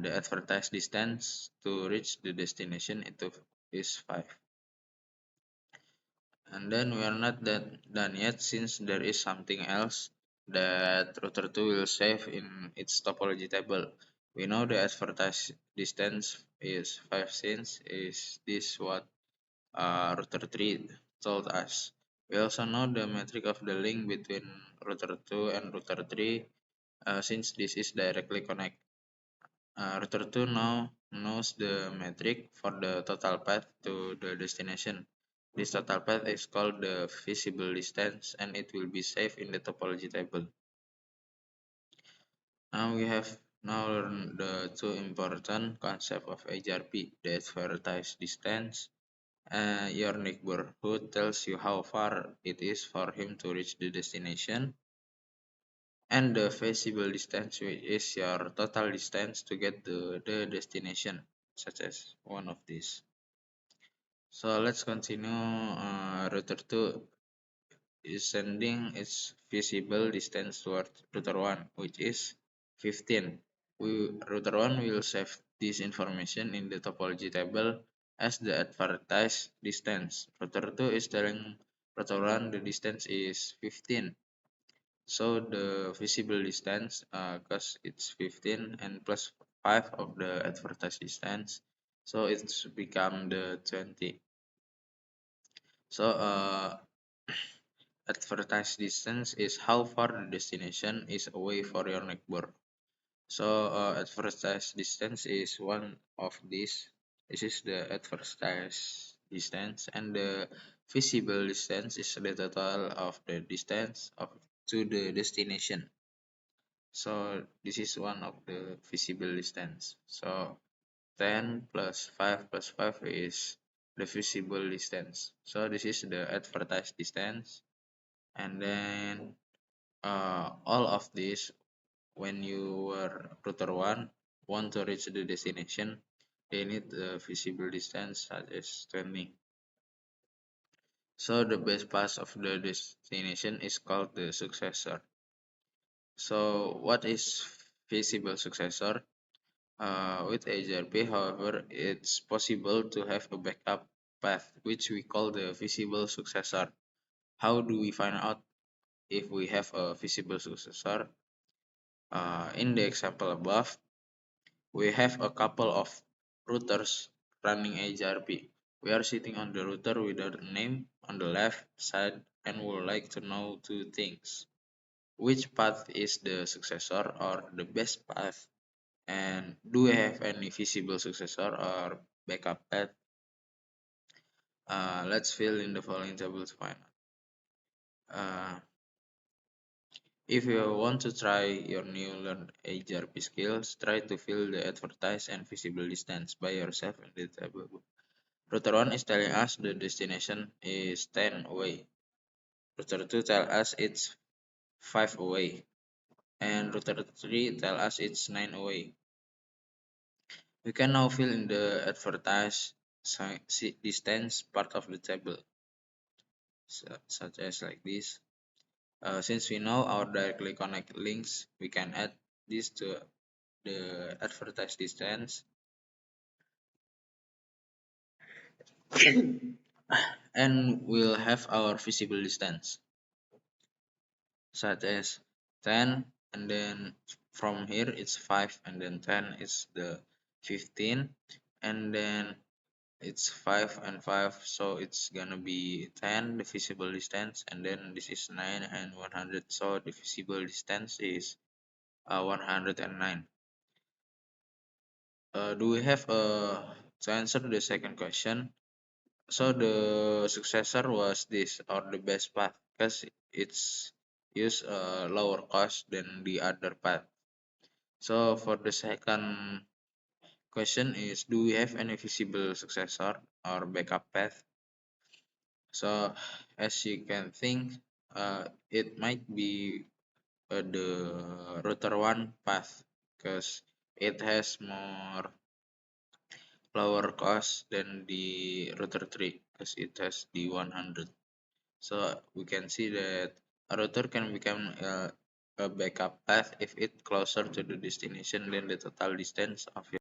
the advertised distance to reach the destination is 5. And then we are not that done yet, since there is something else that router 2 will save in its topology table. We know the advertised distance is 5, since is this what router 3 told us. We also know the metric of the link between router 2 and router 3, since this is directly connected. Router 2 now knows the metric for the total path to the destination. This total path is called the feasible distance, and it will be saved in the topology table. Now we have learned the two important concepts of HRP, the advertised distance. Your neighborhood tells you how far it is for him to reach the destination, and the feasible distance, which is your total distance to get to the destination, such as one of these. So let's continue. Router 2 is sending its feasible distance toward router 1, which is 15. Router 1 will save this information in the topology table as the advertised distance. Router 2 is telling router 1 the distance is 15. So the feasible distance, because it's 15 and plus 5 of the advertised distance, so it's become the 20. So advertised distance is how far the destination is away for your neighbor. So advertised distance is one of these. This is the advertised distance, and the feasible distance is the total of the distance to the destination. So this is one of the feasible distance. So 10 plus 5 plus 5 is the feasible distance. So this is the advertised distance. And then all of this, when you were router 1 want to reach the destination, they need the feasible distance such as 20. So the best path of the destination is called the successor. So what is feasible successor? With HRP, however, it's possible to have a backup path, which we call the feasible successor. How do we find out if we have a feasible successor? In the example above, we have a couple of routers running HRP. We are sitting on the router with our name on the left side and would like to know two things. Which path is the successor or the best path, and do we have any feasible successor or backup path? Let's fill in the following table to find out. If you want to try your new learn HRP skills, try to fill the advertised and feasible distance by yourself in the table. Router 1 is telling us the destination is 10 away. Router 2 tells us it's 5 away. And router 3 tells us it's 9 away. We can now fill in the advertised distance part of the table, such as like this. Since we know our directly connect links, we can add this to the advertised distance and we'll have our feasible distance, such as 10, and then from here it's 5, and then 10 is the 15, and then it's 5 and 5, so it's gonna be 10 the feasible distance, and then this is 9 and 100, so the feasible distance is 109. Do we have to answer the second question? So the successor was this, or the best path, because it's use lower cost than the other path. So for the second question is, do we have any feasible successor or backup path? So as you can think, it might be the router 1 path, because it has more lower cost than the router 3, because it has the 100. So we can see that a router can become a backup path if it's closer to the destination than the total distance of your